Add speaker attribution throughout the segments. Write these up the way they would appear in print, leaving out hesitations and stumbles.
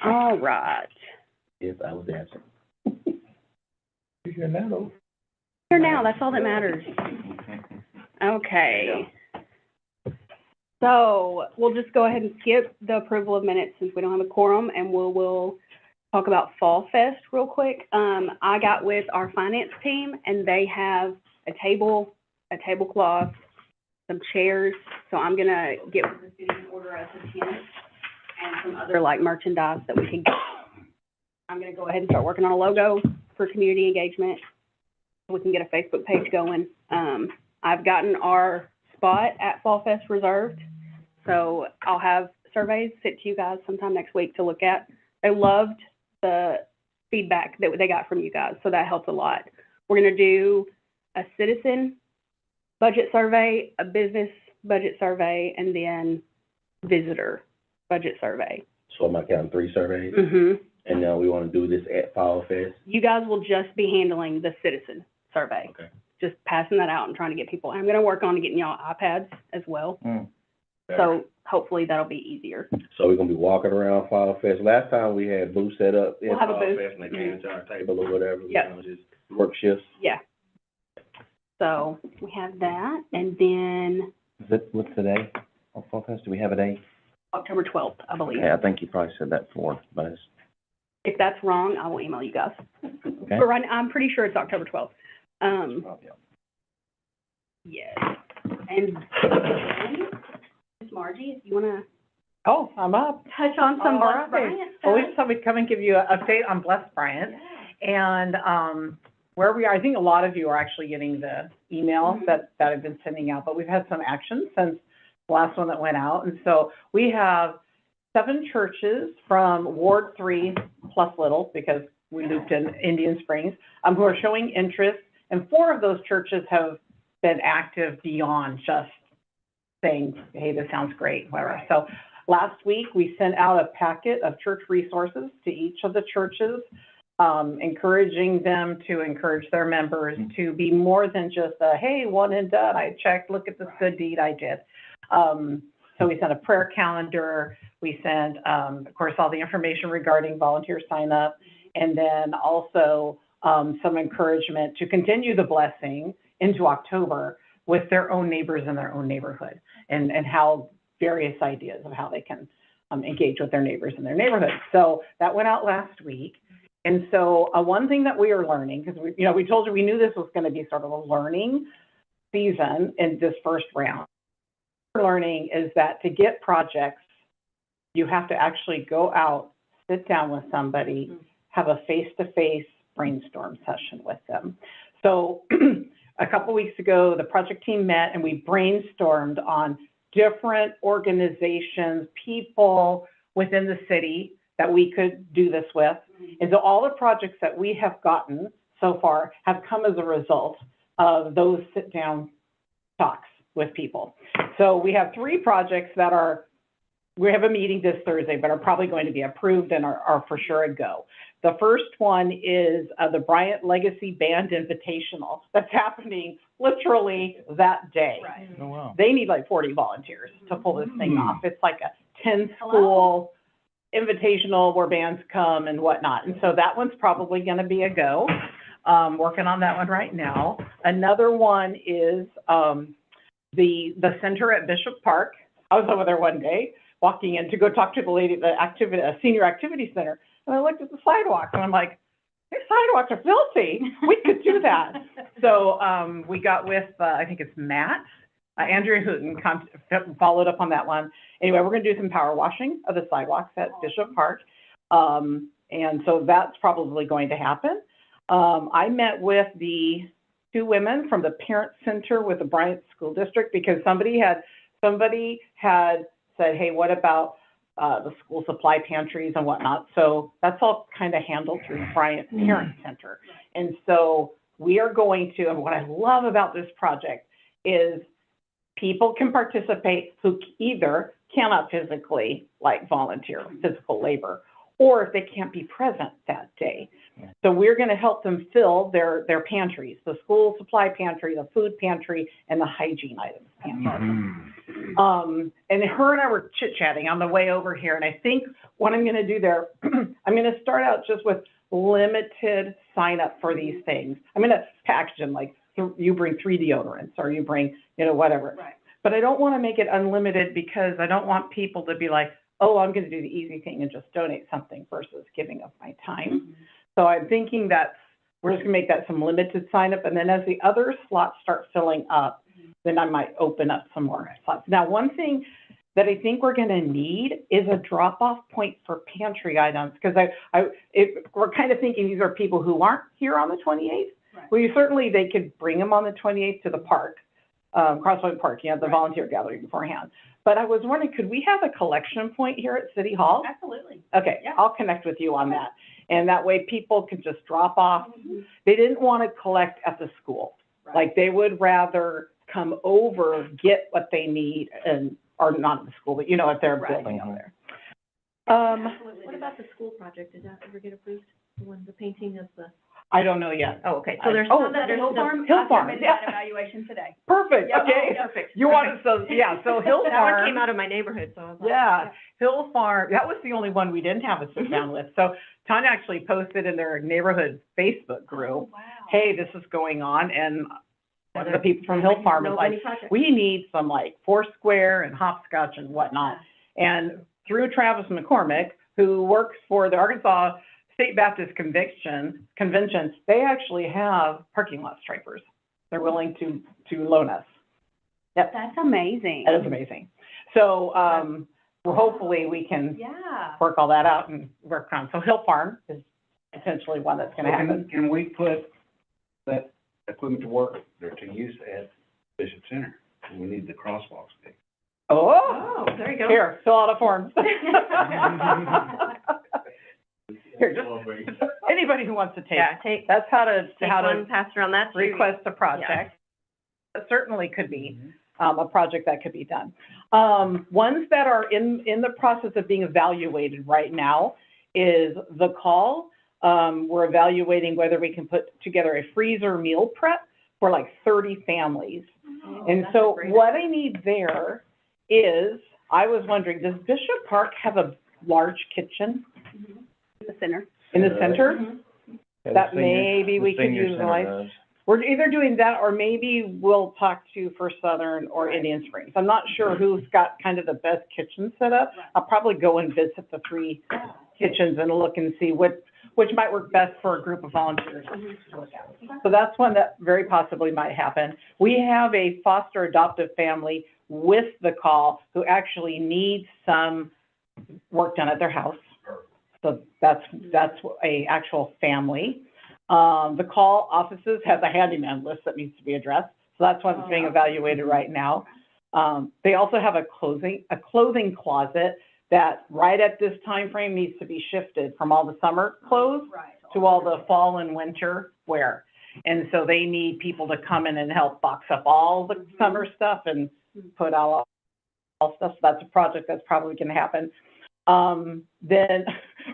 Speaker 1: All right.
Speaker 2: Yes, I was absent. You're here now, though.
Speaker 1: Here now, that's all that matters. Okay. So we'll just go ahead and skip the approval of minutes since we don't have a quorum, and we'll talk about Fall Fest real quick. I got with our finance team, and they have a tablecloth, some chairs. So I'm gonna get with the city and order us a tent and some other like merchandise that we can get. I'm gonna go ahead and start working on a logo for community engagement. We can get a Facebook page going. I've gotten our spot at Fall Fest reserved, so I'll have surveys sent to you guys sometime next week to look at. They loved the feedback that they got from you guys, so that helped a lot. We're going to do a citizen budget survey, a business budget survey, and then visitor budget survey.
Speaker 2: So am I counting 3 surveys?
Speaker 1: Mm-hmm.
Speaker 2: And now we want to do this at Fall Fest?
Speaker 1: You guys will just be handling the citizen survey.
Speaker 2: Okay.
Speaker 1: Just passing that out and trying to get people. I'm going to work on getting y'all iPads as well. So hopefully that'll be easier.
Speaker 2: So we're going to be walking around Fall Fest. Last time we had booths set up in
Speaker 1: We'll have a
Speaker 2: Fall
Speaker 1: booth.
Speaker 2: Fest, and they came to our table or whatever.
Speaker 1: Yep.
Speaker 2: Just work shifts.
Speaker 1: Yeah. So we have that, and then
Speaker 3: What's the day of Fall Fest? Do we have a day?
Speaker 1: October 12th, I believe.
Speaker 3: Okay, I think you probably said that before, but
Speaker 1: If that's wrong, I will email you guys.
Speaker 3: okay.
Speaker 1: But right, I'm pretty sure it's October 12th.
Speaker 3: Oh, yeah.
Speaker 1: Yes. And then, Ms. Margie, if you want to
Speaker 4: Oh, I'm up.
Speaker 1: touch on some
Speaker 4: All
Speaker 1: Bless
Speaker 4: right.
Speaker 1: Bryant
Speaker 4: Well, we
Speaker 1: stuff.
Speaker 4: just thought we'd come and give you an update on Bless Bryant. And where we are, I think a lot of you are actually getting the email that I've been sending out, but we've had some action since the last one that went out. And so we have 7 churches from Ward 3 plus Little, because we looped in Indian Springs, who are showing interest. And 4 of those churches have been active beyond just saying, hey, this sounds great, whatever. So last week, we sent out a packet of church resources to each of the churches, encouraging them to encourage their members to be more than just a, hey, one and done, I checked, look at this good deed I did. So we sent a prayer calendar, we sent, of course, all the information regarding volunteer sign up, and then also some encouragement to continue the blessing into October with their own neighbors in their own neighborhood, and how various ideas of how they can engage with their neighbors in their neighborhood. So that went out last week. And so one thing that we are learning, because we told you we knew this was going to be sort of a learning season in this first round. What we're learning is that to get projects, you have to actually go out, sit down with somebody, have a face-to-face brainstorm session with them. So a couple weeks ago, the project team met and we brainstormed on different organizations, people within the city that we could do this with. And so all the projects that we have gotten so far have come as a result of those sit-down talks with people. So we have 3 projects that we have a meeting this Thursday, but are probably going to be approved and are for sure a go. The first one is the Bryant Legacy Band Invitational that's happening literally that day.
Speaker 1: Right.
Speaker 3: Oh, wow.
Speaker 4: They need like 40 volunteers to pull this thing off. It's like a 10-school invitational where bands come and whatnot. And so that one's probably going to be a go. Working on that one right now. Another one is the center at Bishop Park. I was over there one day, walking in to go talk to the lady at the senior activity center, and I looked at the sidewalks, and I'm like, these sidewalks are filthy. We could do that. So we got with, I think it's Matt, Andrea Hooten followed up on that one. Anyway, we're going to do some power washing of the sidewalks at Bishop Park. And so that's probably going to happen. I met with the 2 women from the Parent Center with the Bryant School District, because somebody had said, hey, what about the school supply pantries and whatnot? So that's all kind of handled through Bryant Parent Center. And so we are going to, and what I love about this project is people can participate who either cannot physically, like volunteer, physical labor, or if they can't be present that day. So we're gonna help them fill their pantries, the school supply pantry, the food pantry, and the hygiene items pantry. And her and I were chit-chatting on the way over here, and I think what I'm gonna do there, I'm gonna start out just with limited sign up for these things. I'm gonna package them, like, you bring 3 deodorants, or you bring, whatever.
Speaker 1: Right.
Speaker 4: But I don't wanna make it unlimited, because I don't want people to be like, oh, I'm gonna do the easy thing and just donate something versus giving up my time. So I'm thinking we're just gonna make that some limited sign up, and then as the other slots start filling up, then I might open up some more slots. Now, one thing that I think we're gonna need is a drop-off point for pantry items, because we're kind of thinking these are people who aren't here on the 28th.
Speaker 1: Right.
Speaker 4: Well, certainly they could bring them on the 28th to the park, Crosspoint Park, the volunteer gathering beforehand. But I was wondering, could we have a collection point here at City Hall?
Speaker 1: Absolutely.
Speaker 4: Okay,
Speaker 1: Yeah.
Speaker 4: I'll connect with you on that. And that way people can just drop off. They didn't want to collect at the school.
Speaker 1: Right.
Speaker 4: Like, they would rather come over, get what they need, or not at the school, but at their
Speaker 1: Right.
Speaker 4: building out there.
Speaker 5: What about the school project? Did that ever get approved? The painting of the?
Speaker 4: I don't know yet.
Speaker 5: Oh, okay, so there's
Speaker 4: Oh,
Speaker 5: some that
Speaker 1: The
Speaker 5: there's
Speaker 1: Hill
Speaker 5: the.
Speaker 1: Farm,
Speaker 4: Hill
Speaker 1: I
Speaker 4: Farm,
Speaker 1: submitted
Speaker 4: yeah.
Speaker 1: that evaluation today.
Speaker 4: Perfect,
Speaker 1: Yeah,
Speaker 4: okay.
Speaker 1: perfect.
Speaker 4: You wanted, so Hill
Speaker 5: That
Speaker 4: Farm.
Speaker 5: one came out of my neighborhood, so I was like.
Speaker 4: Yeah, Hill Farm, that was the only one we didn't have a sit down with. So Tanya actually posted in their neighborhood Facebook group,
Speaker 1: Wow.
Speaker 4: hey, this is going on, and one of the people from Hill Farm was like, we need some like Foursquare and hopscotch and whatnot. And through Travis McCormick, who works for the Arkansas State Baptist Convention, they actually have parking lot stripers. They're willing to loan us. Yep,
Speaker 1: That's amazing.
Speaker 4: that is amazing. So, well, hopefully we can
Speaker 1: Yeah.
Speaker 4: work all that out and work on. So Hill Farm is potentially one that's gonna happen.
Speaker 2: Can we put that equipment to work, or to use at Bishop Center? We need the crosswalks fixed.
Speaker 4: Oh,
Speaker 5: Oh, there you go.
Speaker 4: here, fill out a form. Here, just, anybody who wants to take,
Speaker 5: Yeah, take
Speaker 4: that's how to
Speaker 5: one, pass around that.
Speaker 4: request a project. It certainly could be, a project that could be done. Ones that are in the process of being evaluated right now is the call. We're evaluating whether we can put together a freezer meal prep for like 30 families. And so what I need there is, I was wondering, does Bishop Park have a large kitchen
Speaker 1: The center.
Speaker 4: in the center?
Speaker 3: Yeah,
Speaker 4: That
Speaker 3: the senior-
Speaker 4: maybe we
Speaker 3: the
Speaker 4: could
Speaker 3: senior center
Speaker 4: utilize.
Speaker 3: does.
Speaker 4: We're either doing that, or maybe we'll talk to First Southern or Indian Springs. I'm not sure who's got kind of the best kitchen set up.
Speaker 1: Right.
Speaker 4: I'll probably go and visit the 3 kitchens and look and see which might work best for a group of volunteers to look at. So that's one that very possibly might happen. We have a foster adoptive family with the call who actually needs some work done at their house. So that's a actual family. The call offices has a handyman list that needs to be addressed. So that's one that's being evaluated right now. They also have a clothing closet that right at this time frame needs to be shifted from all the summer clothes
Speaker 1: Right.
Speaker 4: to all the fall and winter wear. And so they need people to come in and help box up all the summer stuff and put out all stuff. So that's a project that's probably gonna happen. Then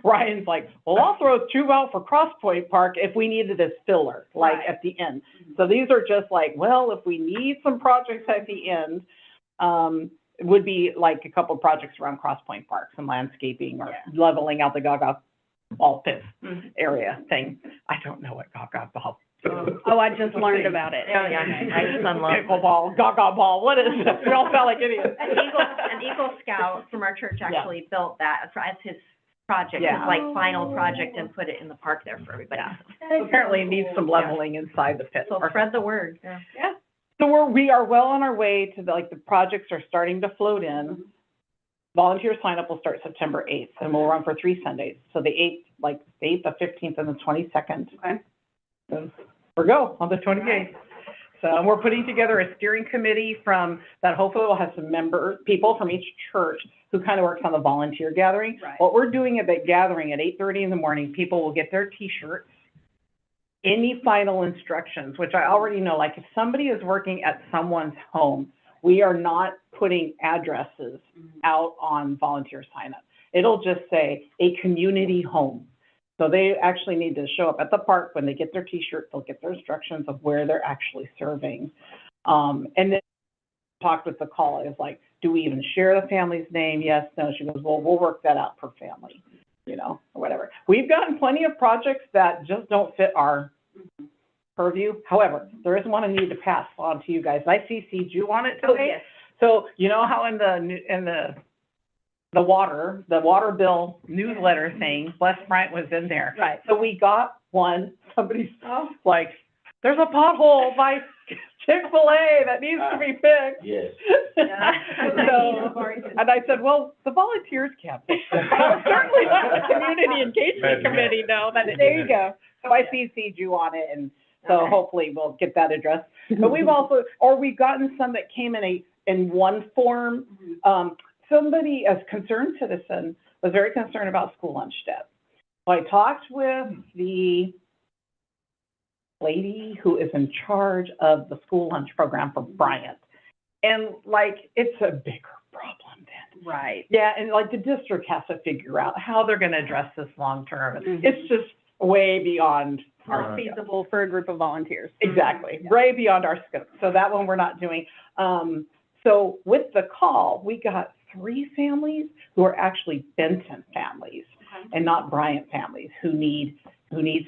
Speaker 4: Ryan's like, well, I'll throw 2 out for Crosspoint Park if we needed a filler, like
Speaker 1: Right.
Speaker 4: at the end. So these are just like, well, if we need some projects at the end, it would be like a couple of projects around Crosspoint Park, some landscaping or leveling out the Gaga ball pit area thing. I don't know what Gaga ball.
Speaker 1: Oh, I just learned about it.
Speaker 5: Oh, yeah, my son loves it.
Speaker 4: Pickleball, Gaga ball, what is it? We all sound like idiots.
Speaker 5: An Eagle Scout from our church actually built that as his project, his
Speaker 4: Yeah.
Speaker 5: like final project, and put it in the park there for everybody.
Speaker 4: Yeah. Apparently it needs some leveling inside the pit.
Speaker 5: So spread the word, yeah.
Speaker 4: Yeah. So we are well on our way to the projects are starting to float in. Volunteer sign up will start September 8th and we'll run for 3 Sundays. So the 8th, the 15th and the 22nd.
Speaker 1: Okay.
Speaker 4: So we're go on the 28th. So we're putting together a steering committee that hopefully will have some people from each church who kind of works on the volunteer gathering.
Speaker 1: Right.
Speaker 4: What we're doing at that gathering at 8:30 in the morning, people will get their T-shirts, any final instructions, which I already know, like if somebody is working at someone's home, we are not putting addresses out on volunteer sign up. it'll just say a community home. So they actually need to show up at the park. When they get their T-shirt, they'll get their instructions of where they're actually serving. And then talked with the call, is like, do we even share the family's name? Yes, no. She goes, well, we'll work that out per family, you know, or whatever. We've gotten plenty of projects that just don't fit our purview. However, there is one I need to pass on to you guys. I CC'd you on it today.
Speaker 1: Oh, yes.
Speaker 4: So you know how in the water bill newsletter thing, Bless Bryant was in there.
Speaker 1: Right.
Speaker 4: So we got one, somebody's like, there's a pothole by Chick-fil-A that needs to be fixed.
Speaker 2: Yes.
Speaker 4: So, and I said, well, the volunteers can't fix it. But I'll certainly let the community engagement committee know that, there you go. So I CC'd you on it, and so hopefully we'll get that addressed. But we've also, or we've gotten some that came in one form. Somebody, a concerned citizen, was very concerned about school lunch debt. So I talked with the lady who is in charge of the school lunch program for Bryant. And like, it's a bigger problem then.
Speaker 1: Right.
Speaker 4: Yeah, and like the district has to figure out how they're gonna address this long term.
Speaker 1: Mhm.
Speaker 4: It's just way beyond our
Speaker 1: Not
Speaker 4: scope.
Speaker 1: feasible for a group of volunteers.
Speaker 4: Exactly, way beyond our scope. So that one we're not doing. So with the call, we got 3 families who are actually Benton families and not Bryant families who need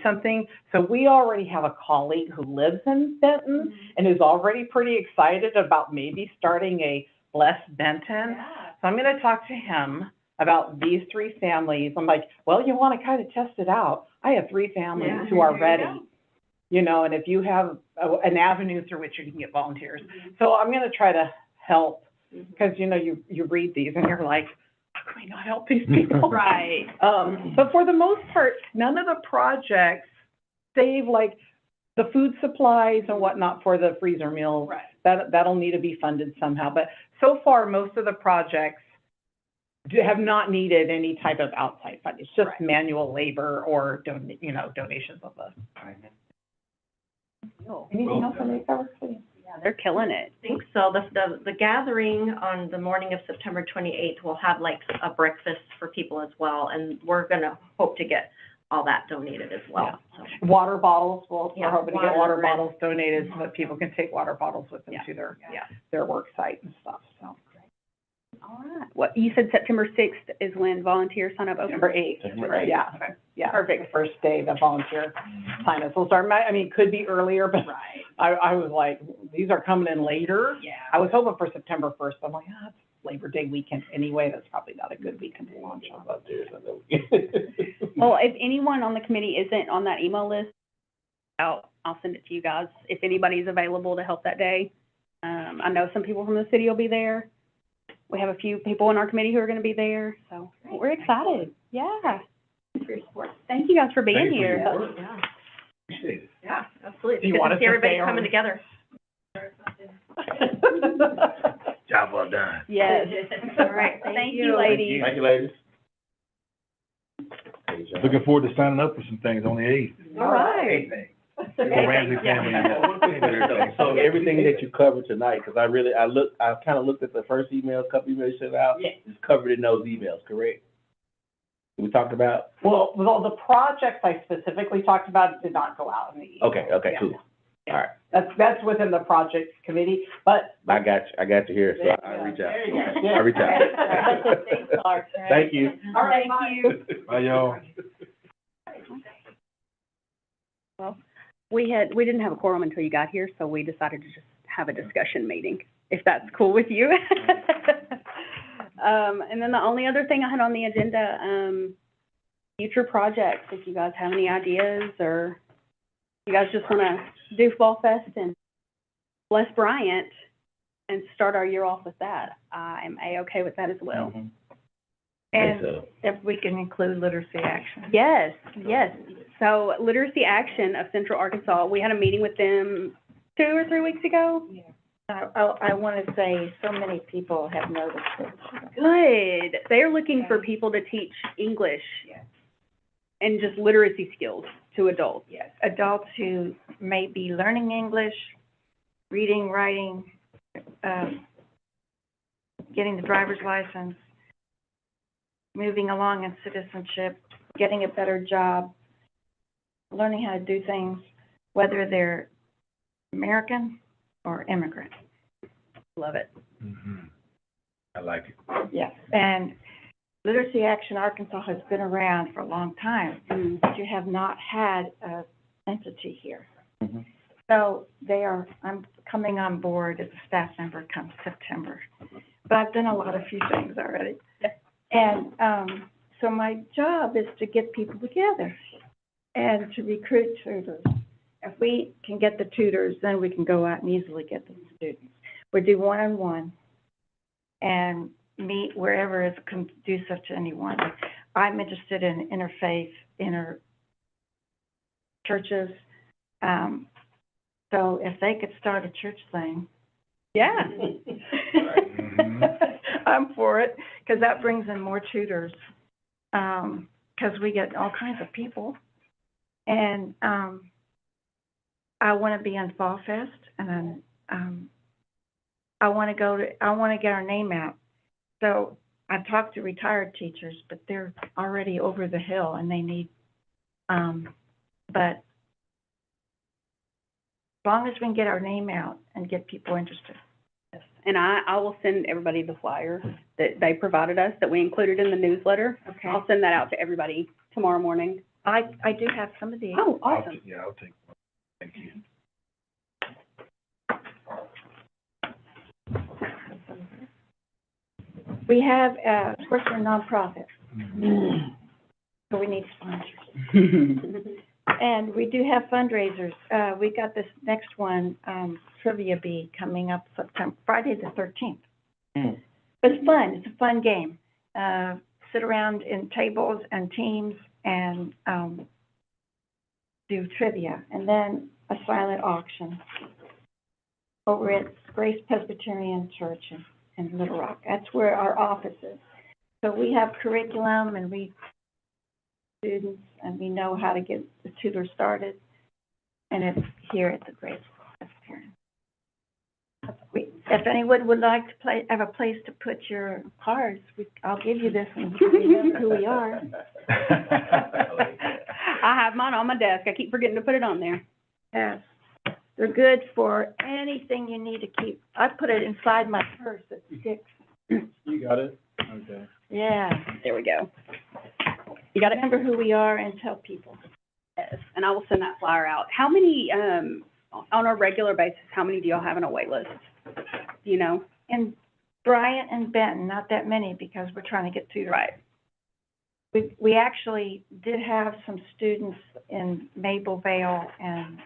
Speaker 4: something. So we already have a colleague who lives in Benton and is already pretty excited about maybe starting a Bless Benton. So I'm gonna talk to him about these 3 families. I'm like, well, you wanna kind of test it out. I have 3 families who are ready, you know, and if you have an avenue through which you can get volunteers. So I'm gonna try to help, because, you know, you read these and you're like, how can we not help these people?
Speaker 1: Right.
Speaker 4: But for the most part, none of the projects, save like the food supplies and whatnot for the freezer meals.
Speaker 1: Right.
Speaker 4: That'll need to be funded somehow. But so far, most of the projects have not needed any type of outside funding. It's just
Speaker 1: Right.
Speaker 4: manual labor or donations of the. Anything else I need to cover, please?
Speaker 1: Yeah, they're killing it.
Speaker 5: I think so. The gathering on the morning of September 28th will have like a breakfast for people as well, and we're gonna hope to get all that donated as well. So,
Speaker 4: Water bottles, we're
Speaker 5: Yeah,
Speaker 4: hoping to get
Speaker 5: water
Speaker 4: water
Speaker 5: and-
Speaker 4: bottles donated so that people can take water bottles with them
Speaker 1: Yeah.
Speaker 4: to
Speaker 5: yeah.
Speaker 4: their work site and stuff, so.
Speaker 1: All right. What, you said September 6th is when volunteers sign up? Okay.
Speaker 4: September 8th,
Speaker 3: September 8th.
Speaker 4: yeah, yeah. Perfect. The first day the volunteer sign-ups will start. I mean, it could be earlier, but
Speaker 1: Right.
Speaker 4: I was like, these are coming in later.
Speaker 1: Yeah.
Speaker 4: I was hoping for September 1st, but I'm like, it's Labor Day weekend anyway, that's probably not a good weekend to launch on.
Speaker 1: Well, if anyone on the committee isn't on that email list, I'll send it to you guys, if anybody's available to help that day. I know some people from the city will be there. We have a few people in our committee who are gonna be there, so we're excited. Yeah. Thank you guys for being here.
Speaker 5: Yeah,
Speaker 2: Appreciate it.
Speaker 5: yeah, absolutely.
Speaker 4: Do you
Speaker 5: It's
Speaker 4: want
Speaker 5: good
Speaker 4: us
Speaker 5: to see
Speaker 4: to
Speaker 5: everybody
Speaker 4: stay on?
Speaker 5: coming together.
Speaker 2: Job well done.
Speaker 1: Yes.
Speaker 5: All right,
Speaker 1: Thank you, ladies.
Speaker 3: Thank you, ladies.
Speaker 6: Looking forward to signing up for some things on the 8th.
Speaker 5: All right.
Speaker 6: The Ramsey family.
Speaker 3: So everything that you covered tonight, because I kind of looked at the first email, couple emails sent out, it's covered in those emails, correct? We talked about?
Speaker 4: Well, with all the projects I specifically talked about did not go out in the email.
Speaker 3: Okay, cool. All right,
Speaker 4: That's within the project committee, but.
Speaker 3: I got you here, so I'll reach out.
Speaker 4: There you go.
Speaker 3: Okay, I'll reach out.
Speaker 4: Thanks, Clark.
Speaker 3: Thank you.
Speaker 4: All right,
Speaker 1: Thank you.
Speaker 6: Bye, y'all.
Speaker 1: Well, we didn't have a quorum until you got here, so we decided to just have a discussion meeting, if that's cool with you. And then the only other thing I had on the agenda, future projects, if you guys have any ideas, or you guys just wanna do Fall Fest and bless Bryant and start our year off with that, I am A-okay with that as well.
Speaker 3: Mhm.
Speaker 5: And
Speaker 3: So,
Speaker 5: if we can include literacy action.
Speaker 1: Yes, yes. So Literacy Action of Central Arkansas, we had a meeting with them 2 or 3 weeks ago.
Speaker 5: I want to say, so many people have noticed it.
Speaker 1: Good. They're looking for people to teach English and just literacy skills to adults.
Speaker 5: Yes, adults who may be learning English, reading, writing, getting the driver's license.
Speaker 7: moving along in citizenship, getting a better job, learning how to do things, whether they're American or immigrant.
Speaker 1: Love it.
Speaker 6: Mhm. I like it.
Speaker 7: Yes. And Literacy Action Arkansas has been around for a long time, but you have not had an entity here.
Speaker 3: Mhm.
Speaker 7: So I'm coming on board as a staff member come September. But I've done a few things already. And, so my job is to get people together and to recruit tutors. If we can get the tutors, then we can go out and easily get the students. We do one-on-one and meet wherever is conducive to anyone. I'm interested in interfaith, churches. So if they could start a church thing,
Speaker 1: Yeah.
Speaker 7: I'm for it, because that brings in more tutors, because we get all kinds of people. And I want to be on Fall Fest, and then I want to get our name out. So I've talked to retired teachers, but they're already over the hill, and they need, but as long as we can get our name out and get people interested.
Speaker 1: Yes. And I will send everybody the flyer that they provided us, that we included in the newsletter.
Speaker 7: Okay.
Speaker 1: I'll send that out to everybody tomorrow morning.
Speaker 7: I do have some of these.
Speaker 1: Oh, awesome.
Speaker 6: I'll take one. Thank you.
Speaker 7: We have, of course, we're a nonprofit, so we need sponsors. And we do have fundraisers. We got this next one, Trivia Bee, coming up Friday the 13th.
Speaker 3: Mm.
Speaker 7: But it's fun. It's a fun game. Sit around in tables and teams and do trivia. And then a silent auction over at Grace Presbyterian Church in Little Rock. That's where our office is. So we have curriculum and we students, and we know how to get the tutor started. And it's here at the Grace Presbyterian. If anyone would like to have a place to put your cards, I'll give you this one, so you remember who we are.
Speaker 1: I have mine on my desk. I keep forgetting to put it on there.
Speaker 7: Yes. They're good for anything you need to keep. I put it inside my purse. It sticks.
Speaker 3: You got it? Okay.
Speaker 7: Yeah.
Speaker 1: There we go. You got it?
Speaker 7: Remember who we are and tell people.
Speaker 1: Yes, and I will send that flyer out. How many, on a regular basis, how many do y'all have on a wait list? Do you know?
Speaker 7: And Bryant and Benton, not that many, because we're trying to get tutors.
Speaker 1: Right.
Speaker 7: We actually did have some students in Maple Vale and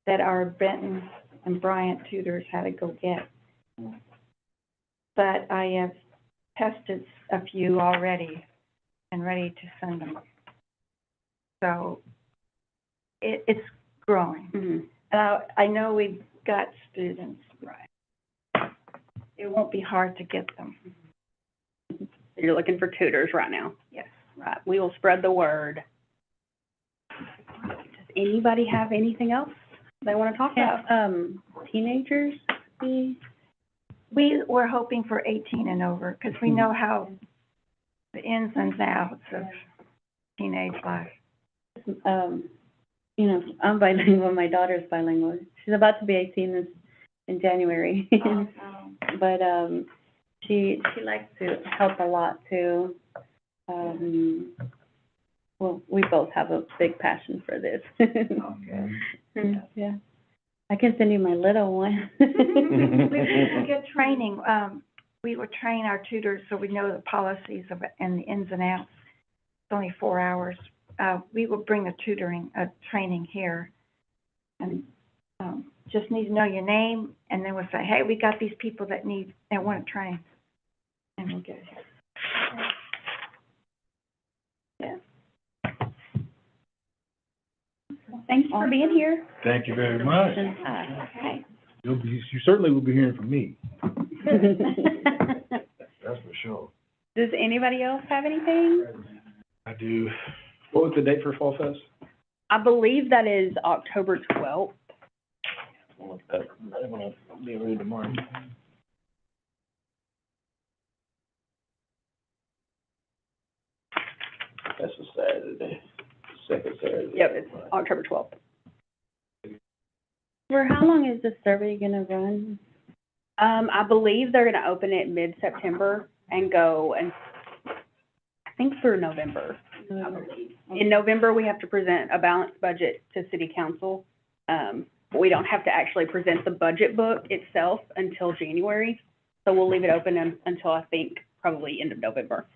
Speaker 7: that our Benton and Bryant tutors had to go get. But I have tested a few already and ready to send them. So it's growing.
Speaker 1: Mm-hmm.
Speaker 7: And I know we've got students.
Speaker 1: Right.
Speaker 7: It won't be hard to get them.
Speaker 1: You're looking for tutors right now?
Speaker 7: Yes.
Speaker 1: Right. We will spread the word. Does anybody have anything else they want to talk about?
Speaker 8: Teenagers,
Speaker 7: We were hoping for 18 and over, because we know how the ins and outs of teenage life.
Speaker 8: you know, I'm bilingual, my daughter's bilingual. She's about to be 18 in January. But, she likes to help a lot too. Well, we both have a big passion for this.
Speaker 1: Okay.
Speaker 8: Yeah. I can send you my little one.
Speaker 7: We get training. We would train our tutors so we know the policies of it and the ins and outs. It's only 4 hours. We will bring a training here, and just need to know your name, and then we'll say, hey, we got these people that want to train, and we'll get it here. Yeah.
Speaker 1: Thanks for being here.
Speaker 6: Thank you very much.
Speaker 7: Okay.
Speaker 6: You certainly will be hearing from me. That's for sure.
Speaker 1: Does anybody else have anything?
Speaker 6: I do.
Speaker 3: What was the date for Fall Fest?
Speaker 1: I believe that is October 12th.
Speaker 3: I'm gonna be rude tomorrow. Saturday, second Saturday.
Speaker 1: Yep, it's October 12th.
Speaker 8: For how long is the survey gonna run?
Speaker 1: I believe they're gonna open it mid-September and go, and I think through November. In November, we have to present a balanced budget to city council. But we don't have to actually present the budget book itself until January. So we'll leave it open until I think probably end of November.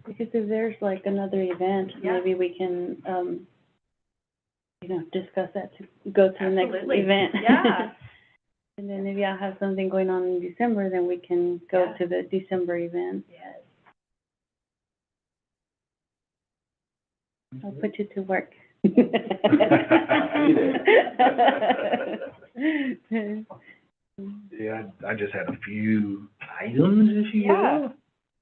Speaker 8: Because if there's like another event,
Speaker 1: Yeah.
Speaker 8: maybe we can, discuss that to go to the next
Speaker 1: Absolutely.
Speaker 8: event.
Speaker 1: Yeah.
Speaker 8: And then if y'all have something going on in December, then we can go
Speaker 1: Yeah.
Speaker 8: to the December event.
Speaker 1: Yes.
Speaker 8: I'll put you to work.
Speaker 6: Yeah, I just had a few items, if you
Speaker 1: Yeah.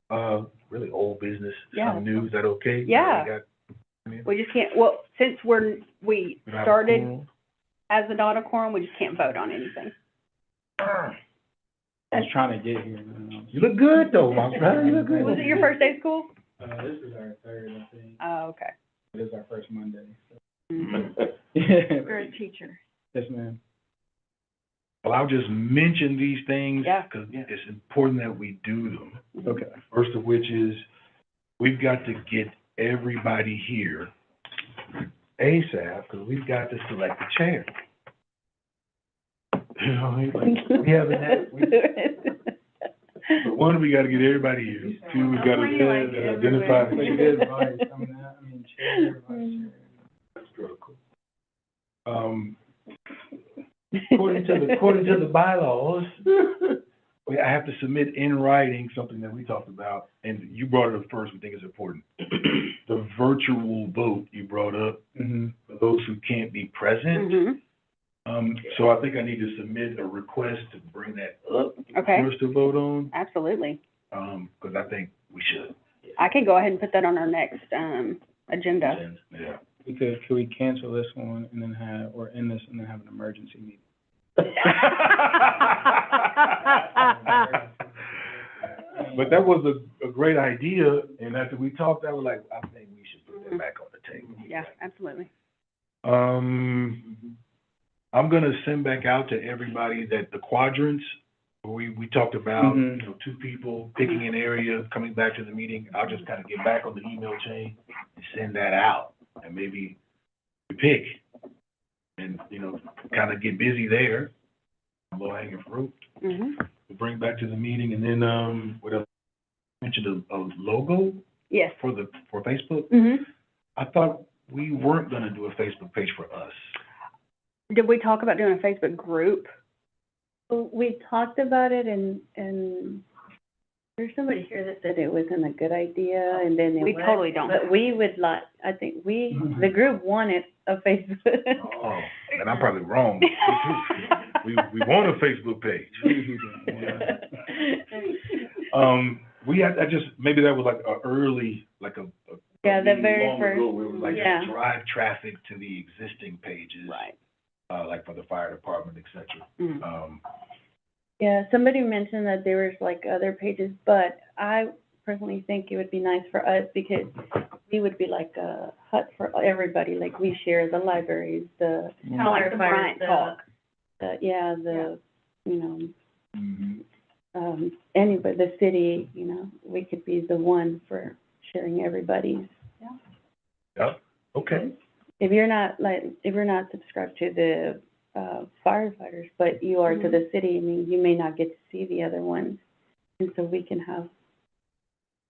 Speaker 6: will. Really old business,
Speaker 1: Yeah.
Speaker 6: some news, is that okay?
Speaker 1: Yeah.
Speaker 6: We got-
Speaker 1: We just can't, well, since we
Speaker 6: we don't have a
Speaker 1: started
Speaker 6: quorum?
Speaker 1: as a not a quorum, we just can't vote on anything.
Speaker 9: I was trying to get here.
Speaker 6: You look good, though, my brother, you look good.
Speaker 1: Was it your first day of school?
Speaker 9: This is our third, I think.
Speaker 1: Oh, okay.
Speaker 9: This is our first Monday.
Speaker 7: You're a teacher.
Speaker 9: Yes, ma'am.
Speaker 6: Well, I'll just mention these things.
Speaker 1: Yeah.
Speaker 6: Because it's important that we do them.
Speaker 9: Okay.
Speaker 6: First of which is, we've got to get everybody here ASAP, because we've got to select a chair. You know, we haven't had, but one, we gotta get everybody here. Two, we gotta identify.
Speaker 9: Pretty good advice coming out. I mean, chair, vice chair.
Speaker 6: That's critical. According to the bylaws, I have to submit in writing something that we talked about, and you brought it up first, we think it's important. The virtual vote you brought up,
Speaker 9: Mm-hmm.
Speaker 6: for those who can't be present.
Speaker 1: Mhm.
Speaker 6: So I think I need to submit a request to bring that up
Speaker 1: Okay,
Speaker 6: for us to vote on,
Speaker 1: absolutely.
Speaker 6: because I think we should.
Speaker 1: I can go ahead and put that on our next, agenda.
Speaker 6: Yeah.
Speaker 9: Could we cancel this one and then or end this and then have an emergency meeting?
Speaker 6: But that was a great idea, and after we talked, I was like, I think we should put that back on the table.
Speaker 1: Yeah, absolutely.
Speaker 6: I'm gonna send back out to everybody that the quadrants, we talked about,
Speaker 9: Mhm.
Speaker 6: you know, 2 people picking an area, coming back to the meeting. I'll just kind of get back on the email chain and send that out, and maybe we pick, and, you know, kind of get busy there, low hanging fruit,
Speaker 1: Mhm.
Speaker 6: to bring back to the meeting, and then, what else? Mentioned a logo
Speaker 1: Yes.
Speaker 6: for Facebook.
Speaker 1: Mhm.
Speaker 6: I thought we weren't gonna do a Facebook page for us.
Speaker 1: Did we talk about doing a Facebook group?
Speaker 8: We talked about it and there's somebody here that said it wasn't a good idea and then it
Speaker 1: We
Speaker 8: was.
Speaker 1: totally don't.
Speaker 8: But we would like, I think the group wanted a Facebook.
Speaker 6: Oh, and I'm probably wrong. We want a Facebook page. We had, maybe that was like a early, like a
Speaker 8: Yeah, the
Speaker 6: meeting
Speaker 8: very
Speaker 6: long
Speaker 8: first,
Speaker 6: ago where it was like
Speaker 8: yeah.
Speaker 6: drive traffic to the existing pages.
Speaker 1: Right.
Speaker 6: Like for the fire department, et cetera.
Speaker 1: Mhm.
Speaker 8: Yeah, somebody mentioned that there was like other pages, but I personally think it would be nice for us because we would be like a hut for everybody, like we share the libraries, the,
Speaker 1: Kind of like the Bryant talk.
Speaker 8: you know,
Speaker 6: Mm-hmm.
Speaker 8: anybody, the city, you know, we could be the one for sharing everybody's.
Speaker 6: Yep, okay.
Speaker 8: If you're not subscribed to the, firefighters, but you are to the city, I mean, you may not get to see the other ones. And so we can have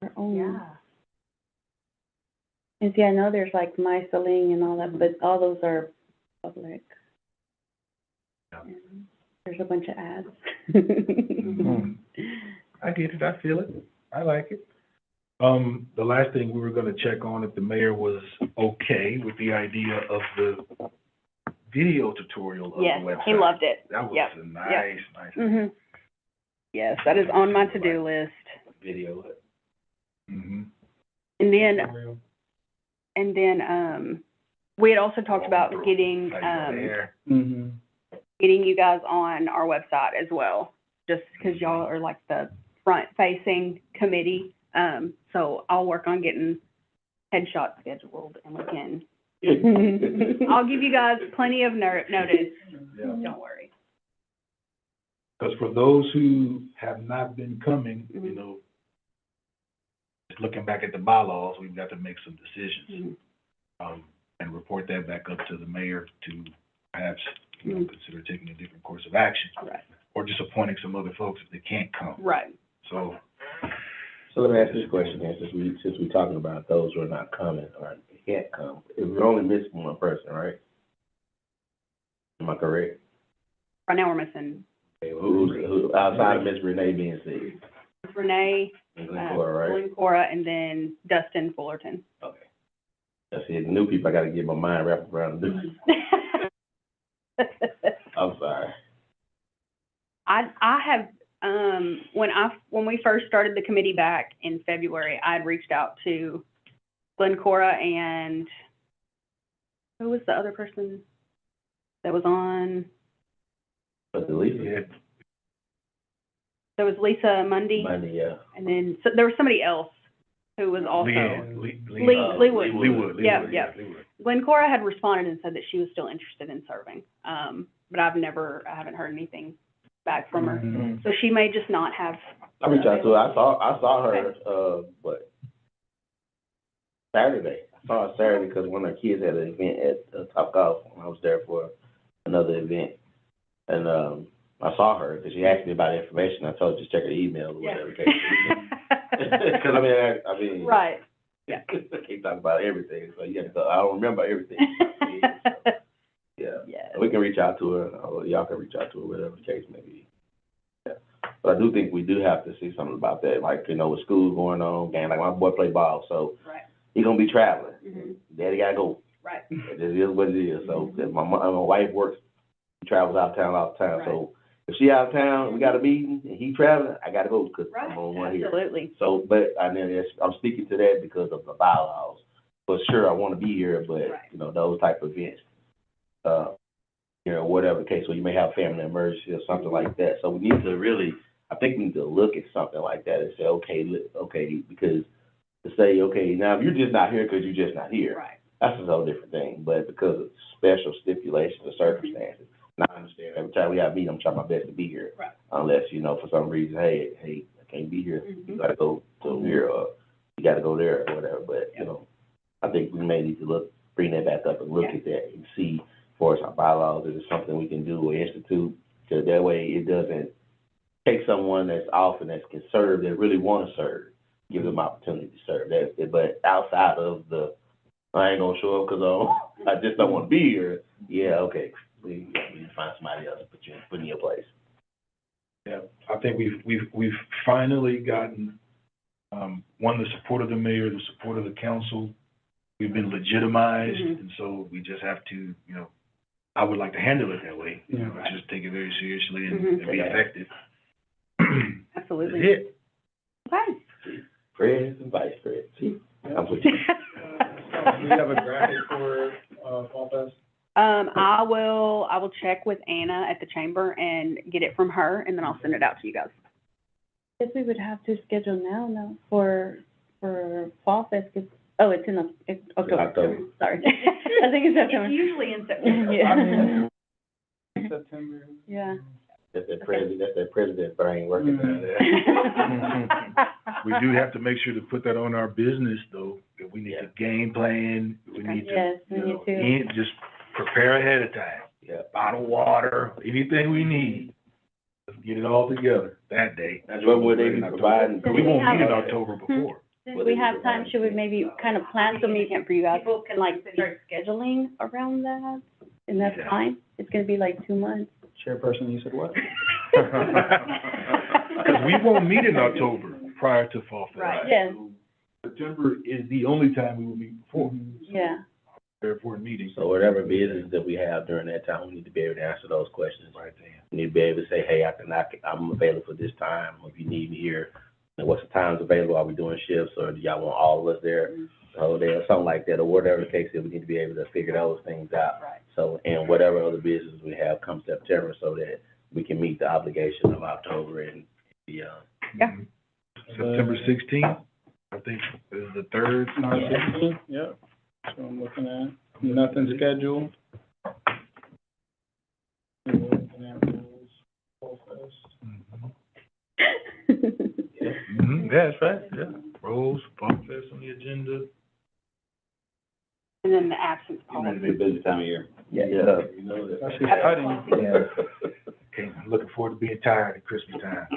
Speaker 8: our own.
Speaker 1: Yeah.
Speaker 8: And see, I know there's like MySling and all that, but all those are public.
Speaker 6: Yeah.
Speaker 8: And there's a bunch of ads.
Speaker 6: Mhm. I get it, I feel it, I like it. The last thing we were gonna check on if the mayor was okay with the idea of the video tutorial of the
Speaker 1: Yes,
Speaker 6: website.
Speaker 1: he loved it.
Speaker 6: That was
Speaker 1: Yep,
Speaker 6: a nice
Speaker 1: Mhm. Yes, that is on my to-do list.
Speaker 6: video. Mm-hmm.
Speaker 1: And then, we had also talked about getting,
Speaker 9: Mm-hmm.
Speaker 1: getting you guys on our website as well, just because y'all are like the front-facing committee So I'll work on getting headshots scheduled, and we can, I'll give you guys plenty of notice,
Speaker 6: Yeah.
Speaker 1: don't worry.
Speaker 6: Because for those who have not been coming, you
Speaker 1: Mhm.
Speaker 6: know, just looking back at the bylaws, we've got to make some decisions. And report that back up to the mayor to perhaps, you know, consider taking a different course of action.
Speaker 1: Right.
Speaker 6: Or just appointing some other folks if they can't come.
Speaker 1: Right.
Speaker 6: So,
Speaker 3: So let me ask this question then, since we're talking about those who are not coming or can't come, if we're only missing one person, right? Am I correct?
Speaker 1: Right now, we're missing
Speaker 3: Okay, who outside of Miss Renee being sick?
Speaker 1: Renee,
Speaker 3: And Glencore, right?
Speaker 1: Glenn Cora, and then Dustin Fullerton.
Speaker 3: Okay. That's it, the new people, I gotta get my mind wrapped around this. I'm sorry.
Speaker 1: I have, when we first started the committee back in February, I had reached out to Glenn Cora and who was the other person that was on?
Speaker 3: But the least,
Speaker 6: yeah,
Speaker 1: There was Lisa Mundy,
Speaker 3: Monday, yeah.
Speaker 1: and then there was somebody else who was also. Leewood.
Speaker 6: Leewood.
Speaker 1: Yeah.
Speaker 6: Leewood.
Speaker 1: Glenn Cora had responded and said that she was still interested in serving, but I haven't heard anything back from her.
Speaker 9: Mhm.
Speaker 1: So she may just not have.
Speaker 3: I reached out to her, I saw her, Saturday. I saw her Saturday because one of her kids had an event at Top Golf, and I was there for another event. And, I saw her, because she asked me about information, I told her just check her email or whatever. Because, I mean.
Speaker 1: Right. Yeah.
Speaker 3: I can't talk about everything, so you have to go, I don't remember everything. Yeah.
Speaker 1: Yes.
Speaker 3: We can reach out to her, or y'all can reach out to her, whatever the case may be. Yeah. But I do think we do have to see something about that, like, you know, with school going on, and like my boy play ball, so
Speaker 1: Right.
Speaker 3: he gonna be traveling.
Speaker 1: Mhm.
Speaker 3: Daddy gotta go.
Speaker 1: Right.
Speaker 3: It is what it is. So, 'cause my wife works, she travels out of town all the time,
Speaker 1: Right.
Speaker 3: so if she out of town, we got a meeting, and he traveling, I gotta go, because I'm on one here.
Speaker 1: Absolutely.
Speaker 3: So, but, I mean, I'm speaking to that because of the bylaws. For sure, I wanna be here, but,
Speaker 1: Right.
Speaker 3: you know, those type of events, you know, whatever the case, or you may have family emergency or something like that. So we need to really, I think we need to look at something like that and say, okay, because to say, okay, now if you're just not here because you're just not here,
Speaker 1: Right.
Speaker 3: that's a whole different thing. But because of special stipulations or circumstances, and I understand every time we have a meeting, I'm trying my best to be here.
Speaker 1: Right.
Speaker 3: Unless, you know, for some reason, hey, I can't be here.
Speaker 1: Mhm.
Speaker 3: You gotta go to here, or you gotta go there, or whatever. But, you know, I think we may need to bring that back up and look at that and see, as far as our bylaws, is it something we can do or institute? Because that way it doesn't take someone that's off and that can serve, that really want to serve, give them opportunity to serve. But outside of the, I ain't gonna show up because I just don't want to be here. Yeah, okay, we need to find somebody else to put in your place.
Speaker 6: Yeah, I think we've finally gotten, one, the support of the mayor, the support of the council. We've been legitimized,
Speaker 1: Mhm.
Speaker 6: and so we just have to, you know, I would like to handle it that way.
Speaker 9: Yeah.
Speaker 6: Just take it very seriously and
Speaker 1: Mhm.
Speaker 6: be effective.
Speaker 1: Absolutely.
Speaker 6: That's it.
Speaker 1: Okay.
Speaker 3: Prez and vice prez. See, I'm with you.
Speaker 9: Do you have a graphic for, Fall Fest?
Speaker 1: I will check with Anna at the chamber and get it from her, and then I'll send it out to you guys.
Speaker 8: Guess we would have to schedule now, no, for Fall Fest, 'cause, it's in October.
Speaker 3: October.
Speaker 8: Sorry. I think it's September.
Speaker 1: It's usually in September.
Speaker 8: Yeah.
Speaker 9: September.
Speaker 8: Yeah.
Speaker 3: That's that president brain working down there.
Speaker 6: We do have to make sure to put that on our business, though, that we need to game plan, we need to,
Speaker 8: Yes, we
Speaker 6: you know,
Speaker 8: need to.
Speaker 6: just prepare ahead of time.
Speaker 3: Yeah.
Speaker 6: Bottled water, anything we need, let's get it all together that day.
Speaker 3: That's what would they be providing?
Speaker 6: We won't meet in October before.
Speaker 8: Since we have time, should we maybe kind of plan some event for you guys? People can like start scheduling around that in that
Speaker 6: Yeah.
Speaker 8: time? It's gonna be like 2 months.
Speaker 9: Chairperson, you said what?
Speaker 6: Because we won't meet in October prior to Fall Fest.
Speaker 1: Right.
Speaker 8: Yes.
Speaker 6: So September is the only time we will meet before,
Speaker 8: Yeah.
Speaker 6: very important meeting.
Speaker 3: So whatever business that we have during that time, we need to be able to answer those questions.
Speaker 6: Right there.
Speaker 3: We need to be able to say, hey, I'm available for this time, or if you need me here, and what's the times available, are we doing shifts, or do y'all want all of us there, the whole day, or something like that, or whatever the case is, we need to be able to figure those things out.
Speaker 1: Right.
Speaker 3: So, and whatever other business we have come September, so that we can meet the obligation of October and beyond.
Speaker 1: Yeah.
Speaker 6: September 16th? think is the third.
Speaker 9: Yep, that's what I'm looking at. Nothing scheduled. Looking at rules, Fall Fest.
Speaker 6: Mm-hmm, yeah, that's right, yeah. Rose, Fall Fest on the agenda.
Speaker 1: And then the absence
Speaker 2: Getting ready to
Speaker 1: policy.
Speaker 2: be a busy time of year.
Speaker 3: Yeah, you know that.
Speaker 9: That's exciting.
Speaker 6: Okay, I'm looking forward to being tired at Christmas time.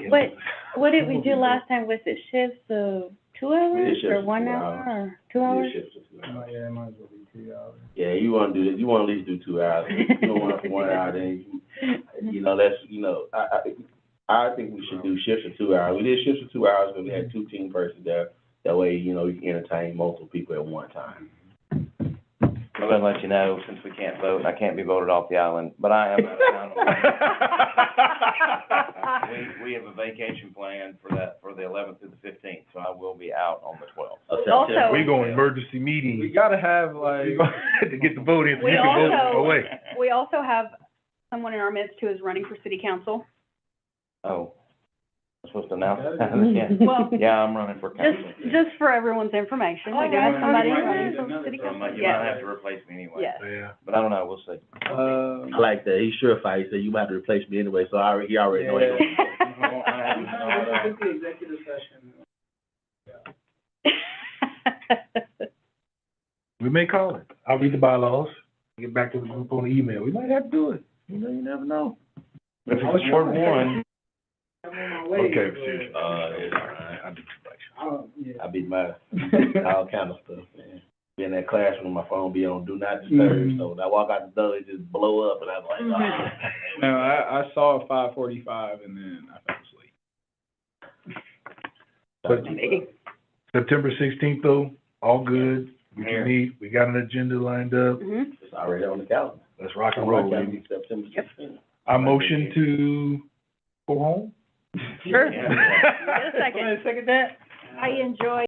Speaker 8: What did we do last time? Was it shifts of 2 hours
Speaker 3: shifts
Speaker 8: or
Speaker 3: of
Speaker 8: 1
Speaker 3: 2
Speaker 8: hour
Speaker 3: hours.
Speaker 8: or 2 hours?
Speaker 3: Yeah, shifts of 2 hours.
Speaker 9: Yeah, it might as well be 3 hours.
Speaker 3: Yeah, you wanna do this, you wanna at least do 2 hours. If you don't want 1 hour, then you know, that's, you know, I think we should do shifts of 2 hours. We did shifts of 2 hours when we had 2 team persons there. That way, you know, you can entertain multiple people at one time.
Speaker 10: I'm gonna let you know, since we can't vote, I can't be voted off the island, but I am out of town. We have a vacation planned for the 11th through the 15th, so I will be out on the 12th.
Speaker 1: Also-
Speaker 6: We go emergency
Speaker 9: We
Speaker 6: meeting
Speaker 9: gotta have like,
Speaker 6: to get the vote in, so
Speaker 1: We
Speaker 6: you can vote
Speaker 1: also-
Speaker 6: away.
Speaker 1: We also have someone in our midst who is running for city council.
Speaker 10: Oh, I'm supposed to announce that? Yeah.
Speaker 1: Well,
Speaker 10: Yeah, I'm running for council.
Speaker 1: just for everyone's information, we do
Speaker 8: Okay.
Speaker 1: have somebody
Speaker 9: Okay.
Speaker 1: running for
Speaker 9: Another
Speaker 1: city
Speaker 10: So
Speaker 1: council.
Speaker 10: you might
Speaker 1: Yes,
Speaker 10: have to replace me anyway.
Speaker 1: yes.
Speaker 6: Yeah.
Speaker 10: But I don't know, we'll see.
Speaker 3: I like that, he's surefire, he said you might have to replace me anyway, so he already know.
Speaker 9: Yeah.
Speaker 3: it.
Speaker 9: the executive session.
Speaker 6: We may call it. I'll read the bylaws, get back to the group on the email. We might have to do it. You know, you never know. If it's Ward 1. Okay, seriously.
Speaker 3: Yeah, all right.
Speaker 6: I'll do too much.
Speaker 9: Yeah.
Speaker 3: I be my, all kind of stuff, man. Be in that classroom, my phone be on do not disturb, so when I walk out the door, it just blow up, and I'm like, oh.
Speaker 9: No, I saw 5:45 and then I fell asleep.
Speaker 6: But September 16th though, all good. We
Speaker 10: Here.
Speaker 6: can meet. We got an agenda lined up.
Speaker 1: Mhm.
Speaker 3: It's already on the calendar.
Speaker 6: Let's rock and roll, baby.
Speaker 3: September 16th.
Speaker 6: I motion to go home.
Speaker 1: Sure.
Speaker 10: Yeah.
Speaker 1: Get a second.
Speaker 4: Second that?
Speaker 7: I enjoy